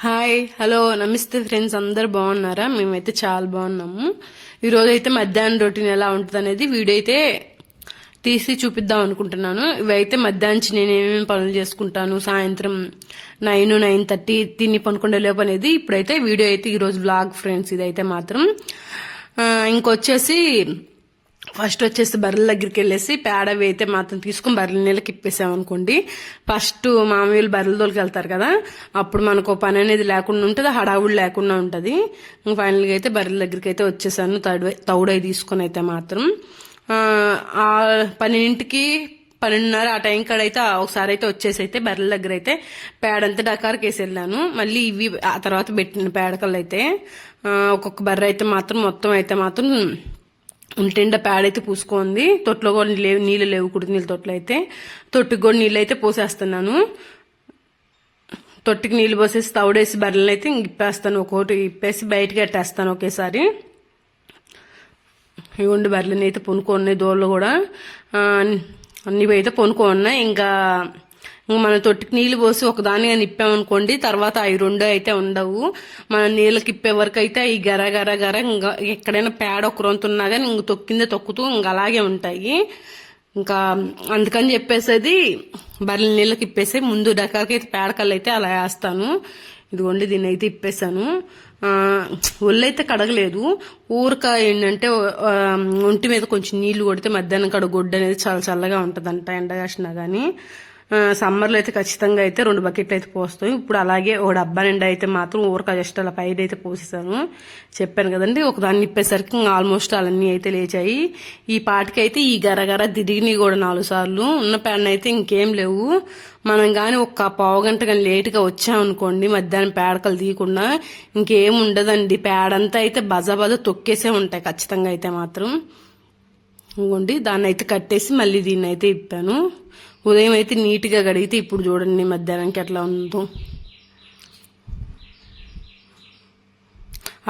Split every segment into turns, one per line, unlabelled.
Hi hello నమస్తే friends, అందరు బాగున్నారా? మేమైతే చాలా బాగున్నాము. ఈరోజు అయితే మధ్యాహ్నం రొటీన్ ఎలా ఉంటుంది అనేది వీడియో అయితే తీసి చూపిద్దాం అనుకుంటున్నాను. ఇవైతే మధ్యాహ్నం నేను ఏమేమి పనులు చేసుకుంటాను, సాయంత్రం 9-9:30 తిని పనుకుండే లేపు అనేది ఇప్పుడైతే వీడియో అయితే ఈరోజు వ్లాగ్ ఫ్రెండ్స్. ఇదైతే మాత్రం ఇంకొచ్చేసి ఫస్ట్ వచ్చేసి బర్రెల దగ్గరికి వెళ్ళేసి పేడ అయితే మాత్రం తీసుకుని బర్రెల నీళ్ళకి ఇప్పేసామనుకోండి. ఫస్ట్ మామూలు బర్రెల తోలికి వెళ్తారు కదా, అప్పుడు మనకు పని అనేది లేకుండా ఉంటుంది, హడావుడి లేకుండా ఉంటుంది. ఫైనల్గా అయితే బర్రెల దగ్గరికి అయితే వచ్చేసాను. తౌడై తీసుకుని అయితే మాత్రం 12:30 ఆ టైం కాడైతే ఒకసారి అయితే వచ్చేసి అయితే బర్రెల దగ్గర అయితే పేడంతా డకార్కి వేసి వెళ్ళాను. మళ్ళీ ఇవి ఆ తర్వాత పెట్టిన పేడకలు అయితే ఒక్కొక్క బర్రె అయితే మాత్రం మొత్తం అయితే మాత్రం ఒంటిండా పేడ అయితే పూసుకుంది. తొట్లో కూడా నీళ్ళు లేవు, కుడి నీళ్ళు తొట్లు అయితే. తొట్టికి కూడా నీళ్ళు అయితే పోసేస్తున్నాను. తొట్టికి నీళ్ళు పోసేసి తౌడేసి బర్రెలను అయితే ఇప్పేస్తాను. ఒక్కొక్కటి ఇప్పేసి బయటకి కట్టేస్తాను ఒకేసారి. ఇవ్వండి బర్రెలని అయితే పొనుకున్నాయి, దోళ్ళు కూడా అన్ని అయితే పొనుకున్నాయి. ఇంకా మనం తొట్టికి నీళ్లు పోసి ఒకదాన్ని కానీ ఇప్పామనుకోండి, తర్వాత అవి రెండు అయితే ఉండవు. మనం నీళ్ళకి ఇప్పే వరకు అయితే ఈ గర గర గర ఇంకా ఎక్కడైనా పేడ ఒక రొంతున్నా కానీ ఇంక తొక్కుతూ ఇంకా అలాగే ఉంటాయి. ఇంకా అందుకని చెప్పేసి బర్రెల నీళ్ళకి ఇప్పేసి ముందు డకాలకైతే పేడకల్లు అయితే అలా వేస్తాను. ఇదిగోండి దీన్ని అయితే ఇప్పేసాను. ఒళ్ళైతే కడగలేదు, ఊరక ఏంటంటే ఒంటి మీద కొంచెం నీళ్లు కొడితే మధ్యాహ్నం కాడ గొడ్డు అనేది చాలా చల్లగా ఉంటుందంట, ఎండ కాసినా కానీ. సమ్మర్లో అయితే ఖచ్చితంగా అయితే 2 బకెట్లు అయితే పోస్తాం. ఇప్పుడు అలాగే ఒక డబ్బా నిండా అయితే మాత్రం ఊరక జస్ట్ అలా పైన అయితే పోసేసాను. చెప్పాను కదండి, ఒకదాన్ని ఇప్పేసరికి ఆల్మోస్ట్ అవన్నీ అయితే లేచాయి. ఈ పాటికి అయితే ఈ గరగర తిరిగినాయి కూడా 4 సార్లు. ఉన్న పేడన అయితే ఇంకేం లేవు. మనం కానీ ఒక పావుగంట కానీ లేటుగా వచ్చామనుకోండి, మధ్యాహ్నం పేడకలు తీయకుండా ఇంకేం ఉండదండి. పేడంతా అయితే బజ తొక్కేసే ఉంటాయి ఖచ్చితంగా అయితే మాత్రం. ఇంకోండి దాన్ని అయితే కట్టేసి మళ్ళీ దీన్ని అయితే ఇప్పాను. ఉదయం అయితే నీట్గా కడిగితే ఇప్పుడు చూడండి మధ్యాహ్నానికి ఎట్లా ఉందో.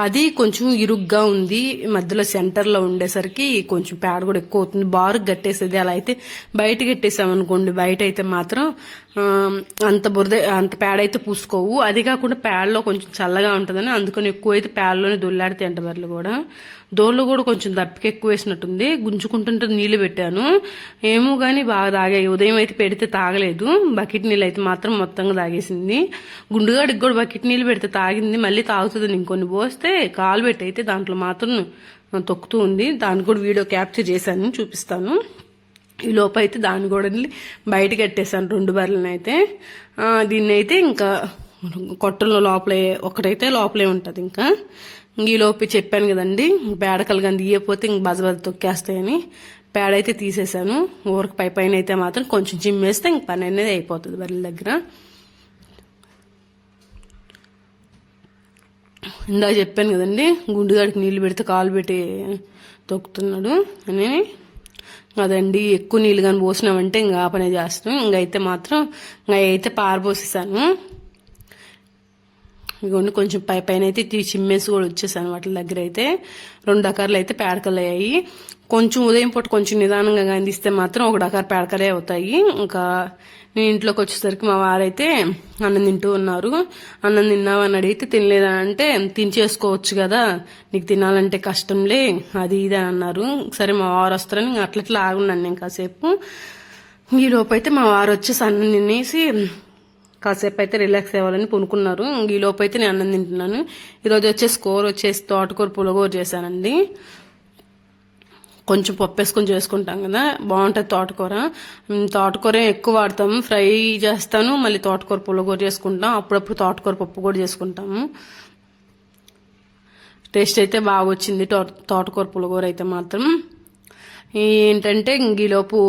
అది కొంచెం ఇరుగ్గా ఉంది, మధ్యలో సెంటర్లో ఉండేసరికి కొంచెం పేడ కూడా ఎక్కువ అవుతుంది. బారుకు కట్టేసేది. అలా అయితే బయట కట్టేసామనుకోండి, బయట అయితే మాత్రం అంత అంత పేడ అయితే పూసుకోవు. అది కాకుండా పేడలో కొంచెం చల్లగా ఉంటుందని అందుకని ఎక్కువ అయితే పేడలోనే దొల్లాడితే అంట బర్రెలు కూడా. దోళ్ళు కూడా కొంచెం దప్పిక ఎక్కువ వేసినట్టుంది, గుంజుకుంటుంటే నీళ్లు పెట్టాను. ఏమో కానీ బాగా తాగాయి. ఉదయం అయితే పెడితే తాగలేదు, బకెట్ నీళ్ళు అయితే మాత్రం మొత్తంగా తాగేసింది. గుండుగాడికి కూడా బకెట్ నీళ్ళు పెడితే తాగింది, మళ్ళీ తాగుతుంది. ఇంకొన్ని పోస్తే కాలు పెట్టి అయితే దాంట్లో మాత్రం తొక్కుతూ ఉంది. దాన్ని కూడా వీడియో క్యాప్చర్ చేశాను, చూపిస్తాను. ఈ లోపు అయితే దాన్ని కూడా బయట కట్టేశాను 2 బర్రెలను అయితే. దీన్ని అయితే ఇంకా కొట్టంలో లోపలే ఒకటైతే లోపలే ఉంటుంది. ఇంకా ఈ లోపు చెప్పాను కదండి, పేడకలు కానీ తీయకపోతే ఇంక బజ తొక్కేస్తాయని పేడ అయితే తీసేసాను. ఊరకు పైన అయితే మాత్రం కొంచెం జిమ్మేస్తే ఇంక పని అనేది అయిపోతుంది బర్రెల దగ్గర. ఇందాక చెప్పాను కదండి, గుండుగాడికి నీళ్లు పెడితే కాలు పెట్టి తొక్కుతున్నాడు అని. అదండి, ఎక్కువ నీళ్ళు కానీ పోసినామంటే ఇంకా ఆ పనే చేస్తాం. ఇంకైతే మాత్రం అయితే పారపోసేసాను. ఇగోండి కొంచెం పైన అయితే చిమ్మేసి కూడా వచ్చేసాను. వాటి దగ్గర అయితే 2 డకార్లు అయితే పేడకలు అయ్యాయి. కొంచెం ఉదయం పూట కొంచెం నిదానంగా అందిస్తే మాత్రం 1 డకార్ పేడకలే అవుతాయి. ఇంకా నేను ఇంట్లోకి వచ్చేసరికి మా వారైతే అన్నం తింటూ ఉన్నారు. అన్నం తిన్నావని అడిగితే తినలేదని అంటే, తినిచేసుకోవచ్చు కదా, నీకు తినాలంటే కష్టంలే అది ఇది అని అన్నారు. సరే మా వారు వస్తారని అట్లా ఆగున్నాను నేను కాసేపు. ఈ లోపు అయితే మా వారు వచ్చేసి అన్నం తినేసి కాసేపు అయితే రిలాక్స్ అవ్వాలని పొనుకున్నారు. ఈ లోపు అయితే నేను అన్నం తింటున్నాను. ఈరోజు వచ్చేసి తోటకూర పులగూర చేశానండి. కొంచెం పప్పు వేసుకొని చేసుకుంటాం కదా, బాగుంటుంది తోటకూర. తోటకూర ఎక్కువ వాడతాము, ఫ్రై చేస్తాను, మళ్ళీ తోటకూర పులగూర చేసుకుంటాం, అప్పుడప్పుడు తోటకూర పప్పు కూడా చేసుకుంటాము. టేస్ట్ అయితే బాగా వచ్చింది తోటకూర పులగూర అయితే మాత్రం. ఏంటంటే ఈలోపు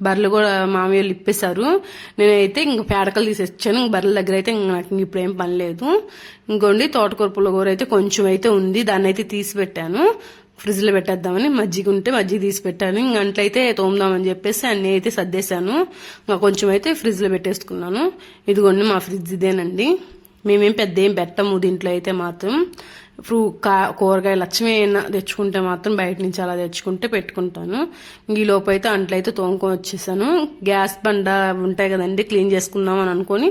బర్రెలు కూడా మామయ్యలు ఇప్పేశారు. నేనైతే ఇంక పేడకలు తీసేచ్చాను. ఇంక బర్రెల దగ్గర అయితే నాకు ఇప్పుడు ఏం పని లేదు. ఇంకోండి తోటకూర పులగూర అయితే కొంచెం అయితే ఉంది, దాన్ని అయితే తీసి పెట్టాను. ఫ్రిడ్జ్ లో పెట్టేద్దామని, మజ్జిగ ఉంటే మజ్జిగ తీసి పెట్టాను. ఇంక అంట్లయితే తోముదామని చెప్పేసి అన్ని అయితే సర్దేశాను. ఇంకా కొంచెం అయితే ఫ్రిడ్జ్ లో పెట్టేసుకున్నాను. ఇదిగోండి మా ఫ్రిడ్జ్ ఇదేనండి. మేమేం పెద్ద ఏం పెట్టము దీంట్లో అయితే మాత్రం. కూరగాయలు లక్ష్మి అయినా తెచ్చుకుంటే మాత్రం బయట నుంచి అలా తెచ్చుకుంటే పెట్టుకుంటాను. ఈ లోపు అయితే అంట్లయితే తోముకొని వచ్చేసాను. గ్యాస్ బండ ఉంటాయి కదండి, క్లీన్ చేసుకుందాం అని అనుకుని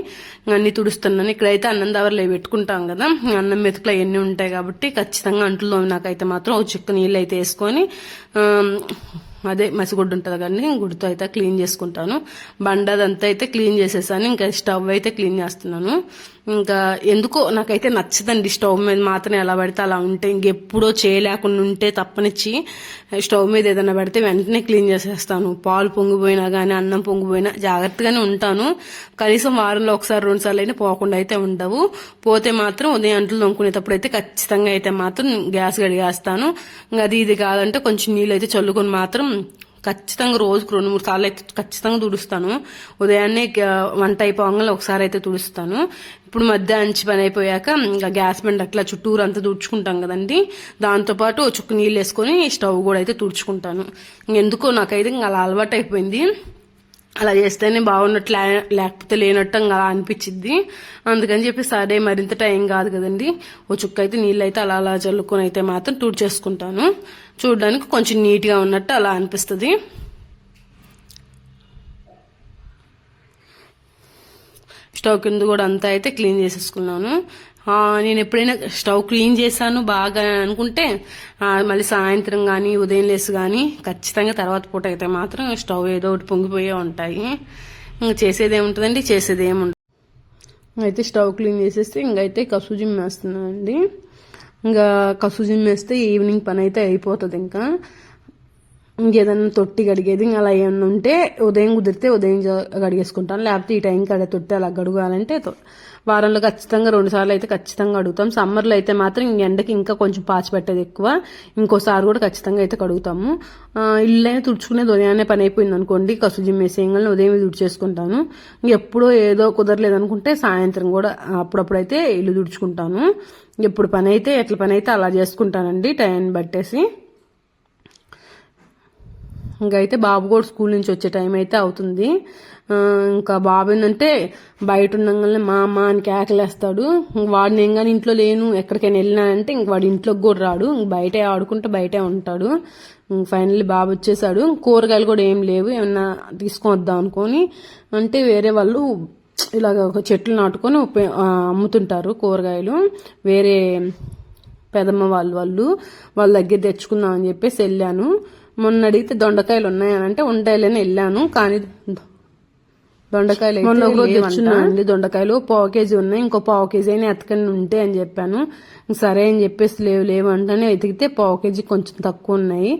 అన్ని తుడుస్తున్నాను. ఇక్కడైతే అన్నం దవర్లు పెట్టుకుంటాం కదా, అన్నం మెతుకులు అవన్నీ ఉంటాయి కాబట్టి ఖచ్చితంగా అంట్లు తోమినాకైతే మాత్రం ఒక చిక్క నీళ్ళు అయితే వేసుకొని అదే మసిగుడ్డు ఉంటుంది కానీ గుడ్డుతో అయితే క్లీన్ చేసుకుంటాను. బండదంతా అయితే క్లీన్ చేసేసాను. ఇంకా స్టవ్ అయితే క్లీన్ చేస్తున్నాను. ఇంకా ఎందుకో నాకైతే నచ్చదండి స్టవ్ మీద మాత్రం ఎలా పడితే అలా ఉంటే. ఇంకెప్పుడో చేయలేకుండా ఉంటే తప్పనిచ్చి స్టవ్ మీద ఏదైనా పెడితే వెంటనే క్లీన్ చేసేస్తాను. పాలు పొంగిపోయినా కానీ అన్నం పొంగిపోయినా జాగ్రత్తగానే ఉంటాను. కనీసం వారంలో ఒకసారి 2 సార్లు అయినా పోకుండా అయితే ఉండవు. పోతే మాత్రం ఉదయం అంట్లు తొంకునేటప్పుడు అయితే ఖచ్చితంగా అయితే మాత్రం గ్యాస్ గడిగేస్తాను. ఇంకా అది ఇది కాదంటే కొంచెం నీళ్ళు అయితే చల్లుకొని మాత్రం ఖచ్చితంగా రోజుకు 2-3 సార్లు అయితే ఖచ్చితంగా తుడుస్తాను. ఉదయాన్నే వంట అయిపోగానే ఒకసారి అయితే తుడుస్తాను. ఇప్పుడు మధ్య అంచి పని అయిపోయాక ఇంకా గ్యాస్ బండ్ అట్లా చుట్టూరు అంతా తుడుచుకుంటాం కదండి, దాంతోపాటు చుక్క నీళ్ళు వేసుకొని స్టవ్ కూడా అయితే తుడుచుకుంటాను. ఎందుకో నాకైతే ఇంకా అలా అలవాటు అయిపోయింది. అలా చేస్తేనే బాగున్నట్టు లేకపోతే లేనట్టు అలా అనిపించింది. అందుకని చెప్పి సరే మరింత టైం కాదు కదండి, ఓ చుక్క అయితే నీళ్ళు అయితే అలా అలా చల్లుకొని అయితే మాత్రం తుడిచేసుకుంటాను. చూడడానికి కొంచెం నీట్గా ఉన్నట్టు అలా అనిపిస్తుంది. స్టవ్ కింద కూడా అంతా అయితే క్లీన్ చేసేసుకున్నాను. నేను ఎప్పుడైనా స్టవ్ క్లీన్ చేశాను బాగా అనుకుంటే మళ్ళీ సాయంత్రం కానీ ఉదయం లేసి కానీ ఖచ్చితంగా తర్వాత పూట అయితే మాత్రం స్టవ్ ఏదో ఒకటి పొంగిపోయే ఉంటాయి. ఇంకా చేసేది ఏముంటుందండి, చేసేది ఏముంటుంది. అయితే స్టవ్ క్లీన్ చేసేస్తే ఇంకైతే కసు జిమ్మేస్తున్నానండి. ఇంకా కసు జిమ్మేస్తే ఈవినింగ్ పని అయితే అయిపోతుంది. ఇంకా ఇంకేదన్నా తొట్టి కడిగేది ఇంకా అలా ఏమన్నా ఉంటే ఉదయం కుదిరితే ఉదయం కడిగేసుకుంటాను. లేకపోతే ఈ టైంకి అదే తొట్టి అలా గడగాలంటే వారంలో ఖచ్చితంగా 2 సార్లు అయితే ఖచ్చితంగా అడుగుతాం. సమ్మర్లో అయితే మాత్రం ఎండకి ఇంకా కొంచెం పాచి పెట్టేది ఎక్కువ, ఇంకోసారి కూడా ఖచ్చితంగా అయితే కడుగుతాము. ఇల్లైనా తుడుచుకునేది ఉదయాన్నే పని అయిపోయింది అనుకోండి, కసు జిమ్మేసేయంగానే ఉదయం తుడిచేసుకుంటాను. ఎప్పుడో ఏదో కుదరలేదు అనుకుంటే సాయంత్రం కూడా అప్పుడప్పుడైతే ఇల్లు తుడుచుకుంటాను. ఎప్పుడు పని అయితే ఎట్ల పని అయితే అలా చేసుకుంటానండి టైం బట్టేసి. ఇంకా అయితే బాబు కూడా స్కూల్ నుంచి వచ్చే టైం అయితే అవుతుంది. ఇంకా బాబు ఏంటంటే బయట ఉండగానే మా అమ్మ అని కేకలేస్తాడు. వాడిని ఏం కానీ ఇంట్లో లేను ఎక్కడికైనా వెళ్ళినానంటే ఇంక వాడు ఇంట్లోకి కూడా రాడు, బయటే ఆడుకుంటే బయటే ఉంటాడు. ఫైనల్లీ బాబు వచ్చేసాడు. కూరగాయలు కూడా ఏం లేవు, ఏమన్నా తీసుకొని వద్దాం అనుకొని అంటే వేరే వాళ్ళు ఇలాగ ఒక చెట్లు నాటుకొని అమ్ముతుంటారు కూరగాయలు, వేరే పెదమ్మ వాళ్ళ దగ్గర తెచ్చుకుందాం అని చెప్పేసి వెళ్ళాను. మొన్న అడిగితే దొండకాయలు ఉన్నాయనంటే ఉంటాయిలేని వెళ్ళాను, కానీ దొండకాయలు మొన్న ఒక రోజు తెచ్చున్నానండి. దొండకాయలు 1/4 కేజీ ఉన్నాయి, ఇంకో 1/4 కేజీ అయినా ఎతకండి ఉంటే అని చెప్పాను. సరే అని చెప్పేసి లేవు అంటేనే వెతికితే 1/4 కేజీ కొంచెం తక్కువ ఉన్నాయి.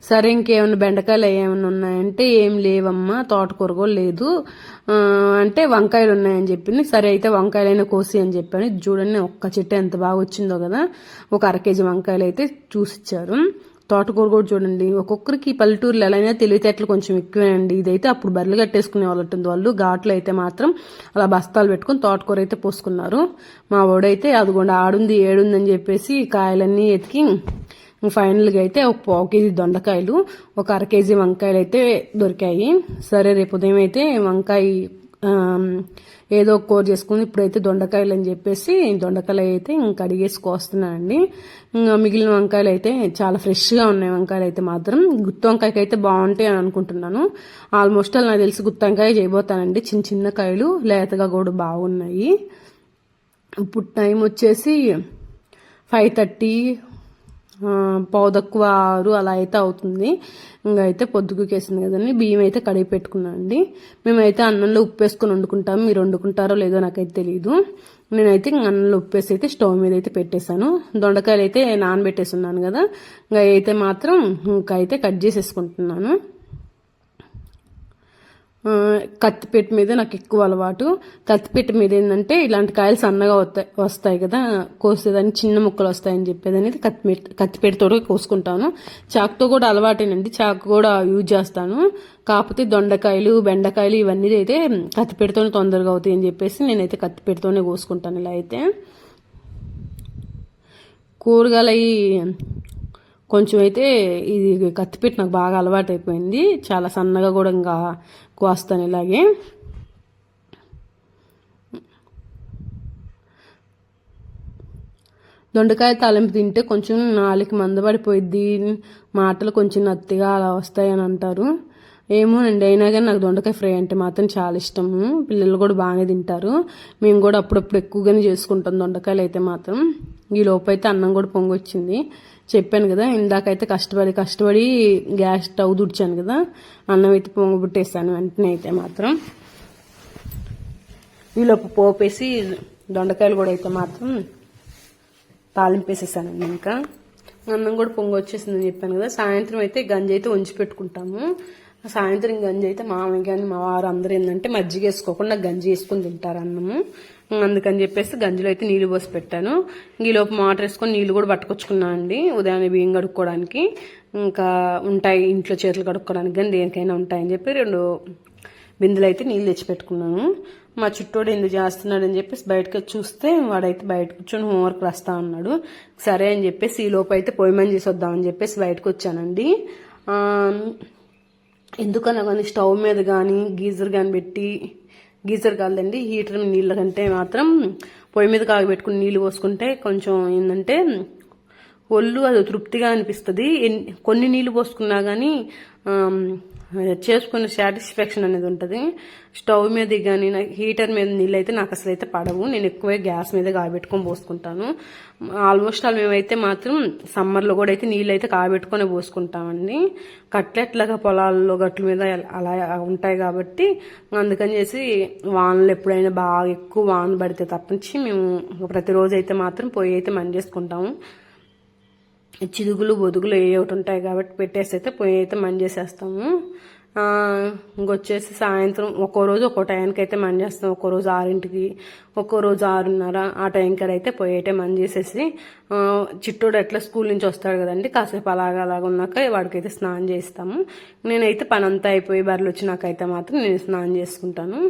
సరే ఇంకేమైనా బెండకాయలు ఏమైనా ఉన్నాయంటే ఏం లేవమ్మా, తోటకూర కూడా లేదు అంటే వంకాయలు ఉన్నాయని చెప్పింది. సరే అయితే వంకాయలైనా కోసి అని చెప్పాను. చూడండి ఒక్క చెట్టు ఎంత బాగా వచ్చిందో కదా, ఒక 1/2 కేజీ వంకాయలు అయితే చూసిచ్చారు. తోటకూర కూడా చూడండి, ఒక్కొక్కరికి పల్లెటూరులో ఎలా అయినా తెలివితేటలు కొంచెం ఎక్కువేనండి. ఇదైతే అప్పుడు బర్రెలు కట్టేసుకునే వాళ్ళు ఘాట్లు అయితే మాత్రం అలా బస్తాలు పెట్టుకుని తోటకూర అయితే పోసుకున్నారు. మా వాడైతే అదిగోండి ఆడుంది ఏడుంది అని చెప్పేసి కాయలన్నీ ఎతికి ఫైనల్గా అయితే ఒక 1/4 కేజీ దొండకాయలు, ఒక 1/2 కేజీ వంకాయలు అయితే దొరికాయి. సరే రేపు ఉదయం అయితే వంకాయ ఏదో ఒక కూర చేసుకుని ఇప్పుడైతే దొండకాయలు అని చెప్పేసి దొండకాయలు అయితే ఇంకా అడిగేసి కోస్తున్నానండి. ఇంకా మిగిలిన వంకాయలు అయితే చాలా ఫ్రెష్గా ఉన్నాయి. వంకాయలు అయితే మాత్రం గుత్తి వంకాయకి అయితే బాగుంటాయి అని అనుకుంటున్నాను. ఆల్మోస్ట్ నాకు తెలిసి గుత్తి వంకాయ చేయబోతానండి. చిన్న చిన్న కాయలు లేతగా కూడా బాగున్నాయి. ఇప్పుడు టైం వచ్చేసి 5:30 5:15 అలా అయితే అవుతుంది. ఇంకా అయితే పొద్దుకేసింది కదండి. బియ్యం అయితే కడిగి పెట్టుకున్నాను అండి. మేమైతే అన్నంలో ఉప్పు వేసుకొని వండుకుంటాము, మీరు వండుకుంటారో లేదో నాకైతే తెలియదు. నేనైతే అన్నంలో ఉప్పు వేసి అయితే స్టవ్ మీద అయితే పెట్టేశాను. దొండకాయలు అయితే నానబెట్టేసి ఉన్నాను కదా, ఇంకా అయితే మాత్రం ఇంకా అయితే కట్ చేసేసుకుంటున్నాను. కత్తిపీట మీద నాకు ఎక్కువ అలవాటు. కత్తిపీట మీద ఏంటంటే ఇలాంటి కాయలు సన్నగా వస్తాయి కదా, కోసేదాన్ని చిన్న ముక్కలు వస్తాయని చెప్పేది అనేది కత్తిపీటతో కోసుకుంటాను. చాకుతో కూడా అలవాటేనండి, చాకు కూడా యూజ్ చేస్తాను. కాకపోతే దొండకాయలు బెండకాయలు ఇవన్నీ అయితే కత్తిపీటతోనే తొందరగా అవుతాయి అని చెప్పేసి నేనైతే కత్తిపీటతోనే కోసుకుంటాను. ఇలా అయితే కూరగాయలు అవి కొంచెం అయితే ఇది కత్తిపీట నాకు బాగా అలవాటు అయిపోయింది. చాలా సన్నగా కూడా ఇంకా కోస్తాను ఇలాగే. దొండకాయ తాలింపు తింటే కొంచెం నాలుగు మందపడిపోయిద్ది, మాటలు కొంచెం నత్తిగా అలా వస్తాయని అంటారు. ఏమోనండి, అయినా కానీ నాకు దొండకాయ ఫ్రై అంటే మాత్రం చాలా ఇష్టము. పిల్లలు కూడా బాగానే తింటారు. మేము కూడా అప్పుడప్పుడు ఎక్కువగానే చేసుకుంటాం దొండకాయలు అయితే మాత్రం. ఈ లోపైతే అన్నం కూడా పొంగొచ్చింది. చెప్పాను కదా, ఇందాకైతే కష్టపడి గ్యాస్ స్టవ్ దుడిచాను కదా, అన్నం అయితే పొంగబుట్టేస్తాను వెంటనే అయితే మాత్రం. ఈలోపు పోపేసి దొండకాయలు కూడా అయితే మాత్రం తాలింపు వేసేసానండి. ఇంకా అన్నం కూడా పొంగి వచ్చేసిందని చెప్పాను కదా. సాయంత్రం అయితే గంజి అయితే ఉంచి పెట్టుకుంటాము. సాయంత్రం గంజి అయితే మామయ్య కానీ మా వారు అందరూ ఏంటంటే మజ్జిగ వేసుకోకుండా గంజి వేసుకుని తింటారు అన్నము. అందుకని చెప్పేసి గంజిలో అయితే నీళ్లు పోసి పెట్టాను. ఈలోపు మోటార్ వేసుకొని నీళ్లు కూడా పట్టుకొచ్చుకున్నాను అండి. ఉదయాన్నే బియ్యం కడుక్కోవడానికి, ఇంకా ఉంటాయి ఇంట్లో చేతులు కడుక్కోవడానికి కానీ దేనికైనా ఉంటాయని చెప్పి 2 బిందెలు అయితే నీళ్ళు తెచ్చి పెట్టుకున్నాను. మా చుట్టూడు ఎందుకు చేస్తున్నాడని చెప్పేసి బయటకు చూస్తే వాడైతే బయట కూర్చొని హోంవర్క్ రాస్తా ఉన్నాడు. సరే అని చెప్పేసి ఈ లోపు అయితే పొయ్యిమని చేసి వద్దామని చెప్పేసి బయటకు వచ్చానండి. ఎందుకన్నా కానీ స్టవ్ మీద కానీ గీజర్ కానీ పెట్టి, గీజర్ కాదండి హీటర్ నీళ్ళ కంటే మాత్రం పొయ్యి మీద కాగబెట్టుకుని నీళ్ళు పోసుకుంటే కొంచెం ఏంటంటే ఒళ్ళు అది తృప్తిగా అనిపిస్తుంది. కొన్ని నీళ్ళు పోసుకున్నా కానీ చేసుకునే సాటిస్ఫాక్షన్ అనేది ఉంటుంది. స్టవ్ మీద కానీ హీటర్ మీద నీళ్ళు అయితే నాకు అసలు అయితే పడవు. నేను ఎక్కువ గ్యాస్ మీద కాబెట్టుకొని పోసుకుంటాను. ఆల్మోస్ట్ మేమైతే మాత్రం సమ్మర్లో కూడా అయితే నీళ్ళు అయితే కాబెట్టుకొని పోసుకుంటామండి. కట్లెట్లాగా పొలాల్లో గట్ల మీద అలా ఉంటాయి కాబట్టి అందుకని చేసి వానలు ఎప్పుడైనా బాగా ఎక్కువ వాన పడితే తప్పించి మేము ప్రతిరోజు అయితే మాత్రం పొయ్యి అయితే మంచి చేసుకుంటాము. చిదుగులు బొదుగులు ఏ ఒకటి ఉంటాయి కాబట్టి పెట్టేసి అయితే పొయ్యి అయితే మంజేసేస్తాము. ఇంకొచ్చేసి సాయంత్రం ఒక్కో రోజు ఒక్కో టైంకి అయితే మంజేస్తాం. ఒక్కో రోజు 6ంటికి, ఒక్కో రోజు 6:30 ఆ టైంకి అయితే పొయ్యి అయితే మంజేసేసి చిట్టోడు ఎట్లా స్కూల్ నుంచి వస్తాడు కదండి, కాసేపు అలాగ ఉన్నాక వాడికైతే స్నానం చేస్తాము. నేనైతే పని అంతా అయిపోయి బర్రెలు వచ్చినాకైతే మాత్రం నేను స్నానం చేసుకుంటాను.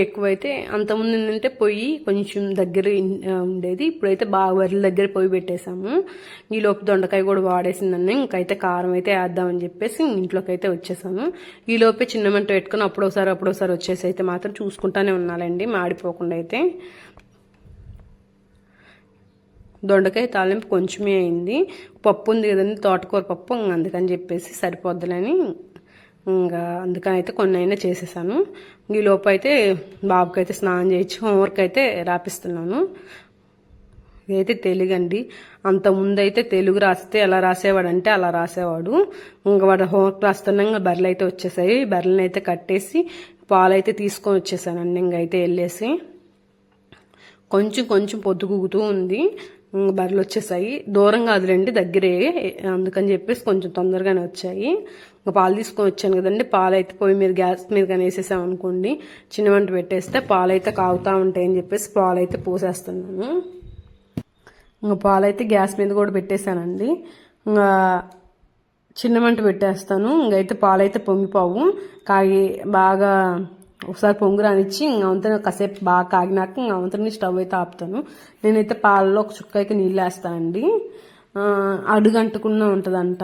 ఎక్కువైతే అంతకుముందు ఏంటంటే పొయ్యి కొంచెం దగ్గర ఉండేది, ఇప్పుడైతే బాగా బర్రెల దగ్గర పొయ్యి పెట్టేశాము. ఈలోపు దొండకాయ కూడా వాడేసిందండి. ఇంకైతే కారం అయితే వేద్దామని చెప్పేసి ఇంట్లోకి అయితే వచ్చేసాను. ఈలోపే చిన్న మంట పెట్టుకుని అప్పుడోసారి వచ్చేసి అయితే మాత్రం చూసుకుంటానే ఉన్నాలండి, మాడిపోకుండా అయితే. దొండకాయ తాలింపు కొంచెమే అయింది. పప్పు ఉంది కదండి, తోటకూర పప్పు, అందుకని చెప్పేసి సరిపోద్దులని ఇంకా అందుకని అయితే కొన్ని అయినా చేసేసాను. ఈ లోపు అయితే బాబుకి అయితే స్నానం చేయించి హోంవర్క్ అయితే రాపిస్తున్నాను. ఇదైతే తెలుగు అండి. అంతకుముందు అయితే తెలుగు రాస్తే ఎలా రాసేవాడంటే అలా రాసేవాడు. ఇంకా వాడు హోంవర్క్ రాస్తున్నాగా బర్రెలు అయితే వచ్చేసాయి. బర్రెలను అయితే కట్టేసి పాలైతే తీసుకొని వచ్చేసానండి. ఇంకైతే వెళ్ళేసి కొంచెం పొద్దుగుతూ ఉంది. బర్రెలు వచ్చేసాయి. దూరం కాదులేండి, దగ్గరే, అందుకని చెప్పేసి కొంచెం తొందరగానే వచ్చాయి. ఇంకా పాలు తీసుకొని వచ్చాను కదండి. పాలు అయితే పొయ్యి మీద గ్యాస్ మీద కానీ వేసేసాం అనుకోండి, చిన్న మంట పెట్టేస్తే పాలు అయితే కాగుతూ ఉంటాయని చెప్పేసి పాలు అయితే పోసేస్తున్నాను. ఇంకా పాలు అయితే గ్యాస్ మీద కూడా పెట్టేశానండి. ఇంకా చిన్న మంట పెట్టేస్తాను. ఇంకైతే పాలు అయితే పొంగిపోవు, కాగి బాగా ఒకసారి పొంగు రానిచ్చి ఇంకంతా కాసేపు బాగా కాగినాక ఇంకంతా స్టవ్ అయితే ఆపుతాను. నేనైతే పాలలో ఒక చుక్క అయితే నీళ్ళు వేస్తానండి, అడుగంటకుండా ఉంటుందంట.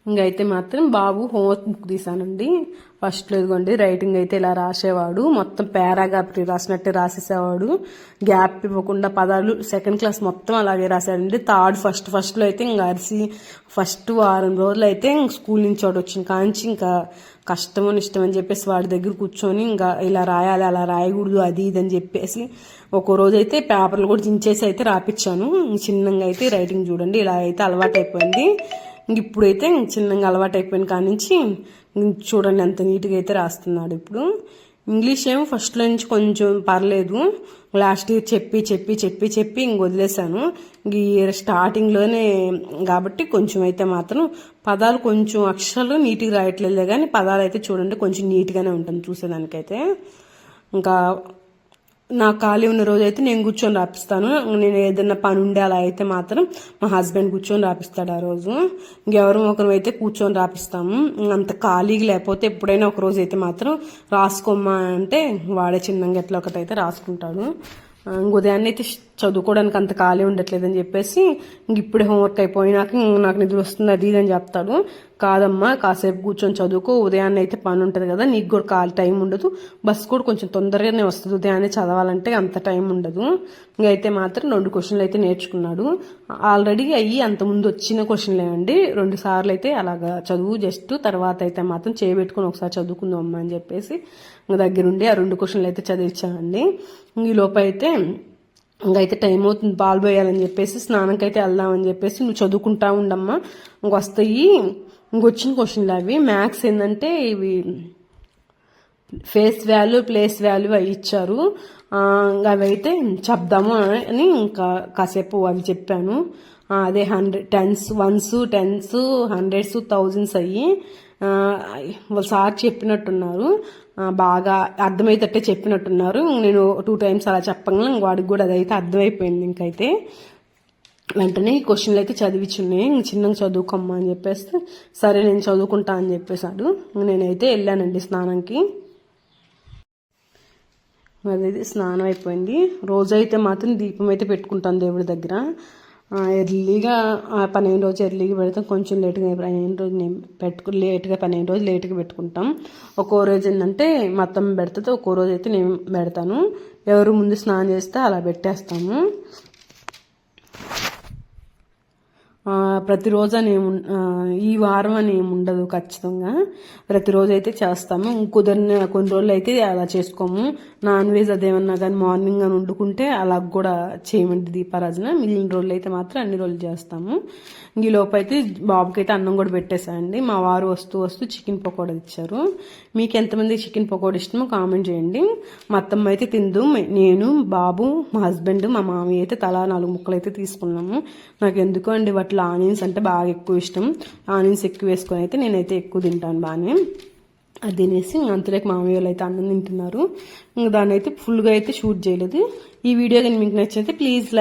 ఇంకైతే మాత్రం బాబు హోంవర్క్ బుక్ తీసానండి. ఫస్ట్లో ఇదిగోండి రైటింగ్ అయితే ఇలా రాసేవాడు, మొత్తం పారాగ్రాఫ్ రాసినట్టే రాసేసేవాడు, గ్యాప్ ఇవ్వకుండా పదాలు. 2nd క్లాస్ మొత్తం అలాగే రాశాడండి. ఫస్ట్లో అయితే ఇంకా అరిసి ఫస్ట్ 6 రోజులు అయితే స్కూల్ నుంచి వాడు వచ్చిన కాంచి ఇంకా కష్టమని ఇష్టం అని చెప్పేసి వాడి దగ్గర కూర్చొని ఇంకా ఇలా రాయాలి, అలా రాయకూడదు, అది ఇది అని చెప్పేసి ఒక్కో రోజు అయితే పేపర్లు కూడా చించేసి అయితే రాపిచ్చాను. చిన్నగా అయితే రైటింగ్ చూడండి ఇలా అయితే అలవాటు అయిపోయింది. ఇప్పుడైతే చిన్నగా అలవాటు అయిపోయిన కాడి నుంచి చూడండి ఎంత నీట్గా అయితే రాస్తున్నాడు. ఇప్పుడు ఇంగ్లీష్ ఏమో ఫస్ట్లో నుంచి కొంచెం పర్లేదు, లాస్ట్ ఇయర్ చెప్పి ఇంక వదిలేశాను. ఈ ఇయర్ స్టార్టింగ్లోనే కాబట్టి కొంచెం అయితే మాత్రం పదాలు కొంచెం అక్షరాలు నీట్గా రాయట్లేదు, కానీ పదాలు అయితే చూడండి కొంచెం నీట్గానే ఉంటుంది చూసేదానికైతే. ఇంకా నాకు ఖాళీ ఉన్న రోజు అయితే నేను కూర్చొని రాపిస్తాను. నేను ఏదైనా పని ఉండే అలా అయితే మాత్రం మా హస్బెండ్ కూర్చొని రాపిస్తాడు ఆ రోజు. ఇంకెవరో ఒకరు అయితే కూర్చొని రాపిస్తాము. అంత ఖాళీగా లేకపోతే ఎప్పుడైనా ఒక రోజు అయితే మాత్రం రాసుకోమ్మా అంటే వాడే చిన్నగా ఎట్లా ఒకటైతే రాసుకుంటాడు. ఉదయాన్నే అయితే చదువుకోవడానికి అంత ఖాళీ ఉండట్లేదని చెప్పేసి ఇంక ఇప్పుడే హోంవర్క్ అయిపోయినాక నాకు నిద్ర వస్తుంది అది ఇది అని చెప్తాడు. కాదమ్మా కాసేపు కూర్చొని చదువుకో, ఉదయాన్నే అయితే పని ఉంటుంది కదా, నీకు కూడా ఖాళీ టైం ఉండదు, బస్సు కూడా కొంచెం తొందరగానే వస్తుంది, ఉదయాన్నే చదవాలంటే అంత టైం ఉండదు. ఇంకైతే మాత్రం 2 క్వశ్చన్లు అయితే నేర్చుకున్నాడు. ఆల్రెడీ అయ్యి అంత ముందు వచ్చిన క్వశ్చన్లే అండి. 2 సార్లు అయితే అలాగా చదువు జస్ట్, తర్వాత అయితే మాత్రం చేయబెట్టుకుని ఒకసారి చదువుకుందాం అమ్మా అని చెప్పేసి దగ్గరుండి ఆ 2 క్వశ్చన్లు అయితే చదివించానండి. ఈ లోపు అయితే ఇంకైతే టైం అవుతుంది పాలు పోయాలని చెప్పేసి స్నానంకి అయితే వెళ్దామని చెప్పేసి, నువ్వు చదువుకుంటా ఉండమ్మా ఇంకొస్తాయి, ఇంకొచ్చిన క్వశ్చన్లు అవి మ్యాథ్స్ ఏంటంటే ఇవి ఫేస్ వాల్యూ ప్లేస్ వాల్యూ అవి ఇచ్చారు. అవి అయితే చెప్దాము అని ఇంకా కాసేపు అవి చెప్పాను. అదే 100 10s 1s 10s 100s 1000s అయ్యి వాళ్ళు సార్ చెప్పినట్టున్నారు, బాగా అర్థమైతేట్టే చెప్పినట్టున్నారు. నేను 2 times అలా చెప్పగా వాడికి కూడా అదైతే అర్థమైపోయింది. ఇంకైతే వెంటనే ఈ క్వశ్చన్లు అయితే చదివించున్నాయి, చిన్నగా చదువుకోమ్మా అని చెప్పేస్తే సరే నేను చదువుకుంటా అని చెప్పేశాడు. నేనైతే వెళ్ళానండి స్నానంకి. అదైతే స్నానం అయిపోయింది. రోజైతే మాత్రం దీపం అయితే పెట్టుకుంటాను దేవుడి దగ్గర. ఎర్లీగా 12 రోజు ఎర్లీగా పెడతాం, కొంచెం లేట్గా 12 రోజు నేను లేట్గా 12 రోజు లేట్గా పెట్టుకుంటాం. ఒక్కో రోజు ఏంటంటే మా అత్తమ్మ పెడుతుంది, ఒక్కో రోజు అయితే నేను పెడతాను. ఎవరు ముందు స్నానం చేస్తే అలా పెట్టేస్తాము. ప్రతిరోజు అనేము ఈ వారం అని ఏమి ఉండదు, ఖచ్చితంగా ప్రతిరోజు అయితే చేస్తాము. కుదిరిన కొన్ని రోజులు అయితే అలా చేసుకోము. నాన్ వెజ్ అదేమన్నా కానీ మార్నింగ్ అని వండుకుంటే అలా కూడా చేయమండి దీపారాజన. మిగిలిన రోజులు అయితే మాత్రం అన్ని రోజులు చేస్తాము. ఈ లోపు అయితే బాబుకి అయితే అన్నం కూడా పెట్టేశానండి. మా వారు వస్తూ చికెన్ పకోడా ఇచ్చారు. మీకు ఎంతమంది చికెన్ పకోడా ఇష్టమో కామెంట్ చేయండి. మా అత్తమ్మ అయితే తిందు, నేను బాబు మా హస్బెండ్ మా మామయ్య అయితే తలా 4 ముక్కలు అయితే తీసుకున్నాము. నాకు ఎందుకో అండి వాటిలో ఆనియన్స్ అంటే బాగా ఎక్కువ ఇష్టం. ఆనియన్స్ ఎక్కువ వేసుకొని అయితే నేనైతే ఎక్కువ తింటాను బాగానే. అది తినేసి అంతలోకి మామయ్య వాళ్ళు అయితే అన్నం తింటున్నారు. ఇంకా దాన్ని అయితే ఫుల్గా అయితే షూట్ చేయలేదు. ఈ వీడియో కానీ మీకు నచ్చితే ప్లీజ్